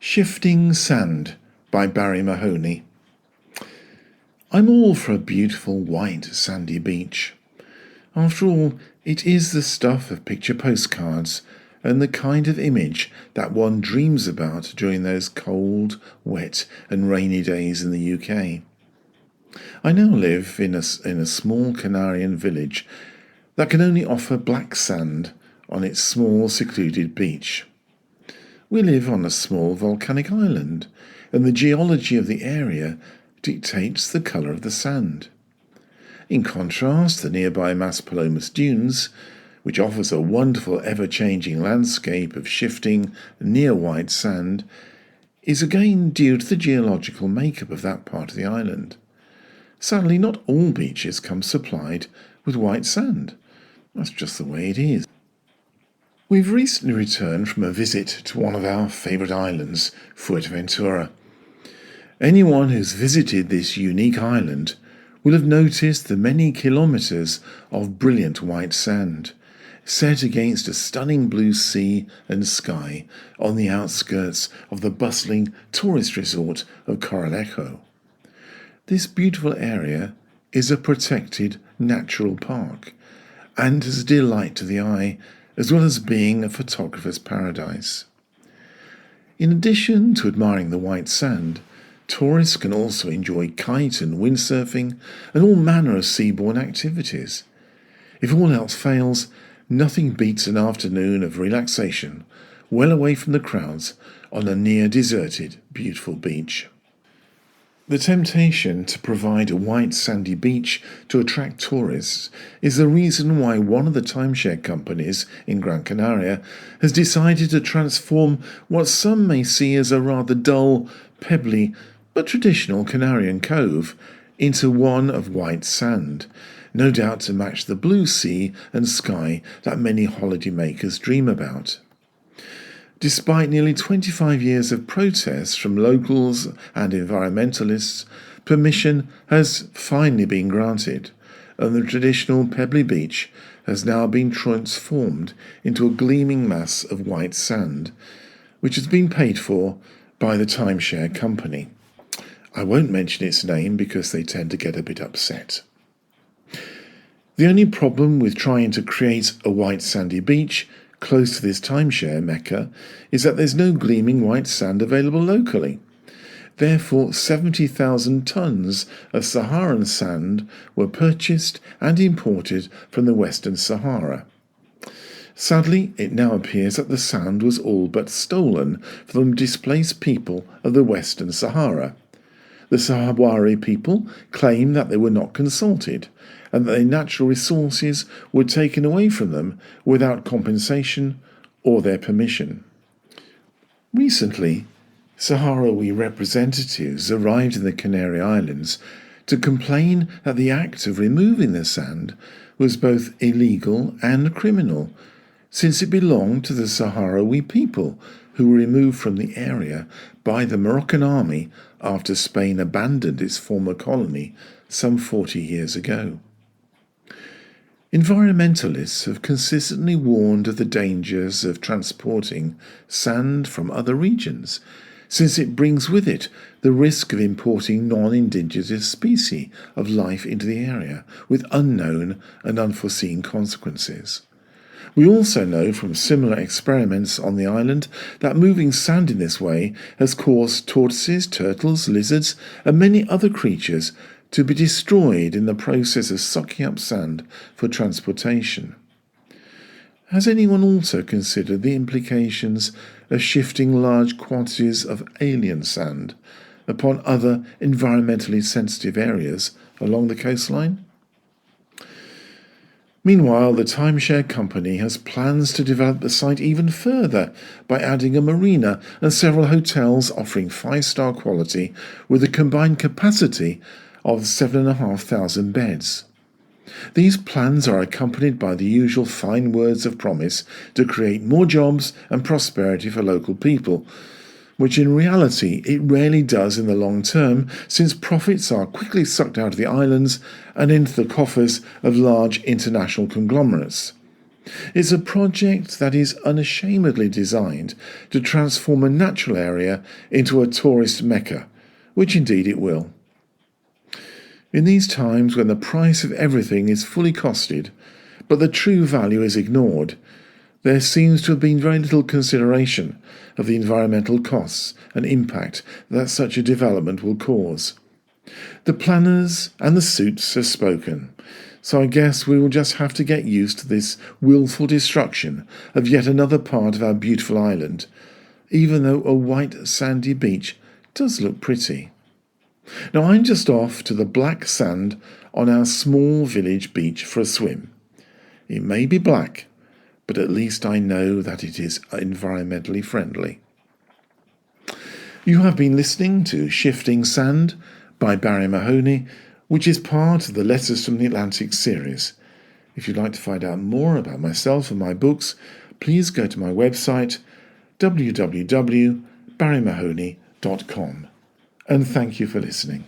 Shifting Sand by Barrie Mahoney. I'm all for a beautiful white sandy beach. After all, it is the stuff of picture postcards and the kind of image that one dreams about during those cold, wet and rainy days in the UK. I now live in a small Canarian village that can only offer black sand on its small secluded beach. We live on a small volcanic island, and the geology of the area dictates the colour of the sand. In contrast, the nearby Maspalomas Dunes, which offers a wonderful ever-changing landscape of shifting, near-white sand, is again due to the geological makeup of that part of the island. Sadly, not all beaches come supplied with white sand. That's just the way it is. We've recently returned from a visit to one of our favourite islands, Fuerteventura. Anyone who's visited this unique island will have noticed the many kilometres of brilliant white sand, set against a stunning blue sea and sky on the outskirts of the bustling tourist resort of Coralejo. This beautiful area is a protected natural park and is a delight to the eye, as well as being a photographer's paradise. In addition to admiring the white sand, tourists can also enjoy kite and windsurfing and all manner of seaborne activities. If all else fails, nothing beats an afternoon of relaxation, well away from the crowds, on a near-deserted, beautiful beach. The temptation to provide a white sandy beach to attract tourists is the reason why one of the timeshare companies in Gran Canaria has decided to transform what some may see as a rather dull, pebbly, but traditional Canarian cove into one of white sand, no doubt to match the blue sea and sky that many holidaymakers dream about. Despite nearly 25 years of protests from locals and environmentalists, permission has finally been granted, and the traditional pebbly beach has now been transformed into a gleaming mass of white sand, which has been paid for by the timeshare company. I won't mention its name because they tend to get a bit upset. The only problem with trying to create a white sandy beach close to this timeshare mecca is that there's no gleaming white sand available locally. Therefore, 70,000 tons of Saharan sand were purchased and imported from the Western Sahara. Sadly, it now appears that the sand was all but stolen from the displaced people of the Western Sahara. The Sahrawi people claim that they were not consulted, and that their natural resources were taken away from them without compensation or their permission. Recently, Sahrawi representatives arrived in the Canary Islands to complain that the act of removing the sand was both illegal and criminal, since it belonged to the Sahrawi people who were removed from the area by the Moroccan army after Spain abandoned its former colony some 40 years ago. Environmentalists have consistently warned of the dangers of transporting sand from other regions, since it brings with it the risk of importing non-indigenous species of life into the area, with unknown and unforeseen consequences. We also know from similar experiments on the island that moving sand in this way has caused tortoises, turtles, lizards, and many other creatures to be destroyed in the process of sucking up sand for transportation. Has anyone also considered the implications of shifting large quantities of alien sand upon other environmentally sensitive areas along the coastline? Meanwhile, the timeshare company has plans to develop the site even further by adding a marina and several hotels offering 5-star quality with a combined capacity of 7,500 beds. These plans are accompanied by the usual fine words of promise to create more jobs and prosperity for local people, which in reality it rarely does in the long term, since profits are quickly sucked out of the islands and into the coffers of large international conglomerates. It's a project that is unashamedly designed to transform a natural area into a tourist mecca, which indeed it will. In these times when the price of everything is fully costed, but the true value is ignored, there seems to have been very little consideration of the environmental costs and impact that such a development will cause. The planners and the suits have spoken, so I guess we will just have to get used to this willful destruction of yet another part of our beautiful island, even though a white sandy beach does look pretty. Now I'm just off to the black sand on our small village beach for a swim. It may be black, but at least I know that it is environmentally friendly. You have been listening to Shifting Sand by Barrie Mahoney, which is part of the Letters from the Atlantic series. If you'd like to find out more about myself and my books, please go to my website www.barriemahoney.com. And thank you for listening.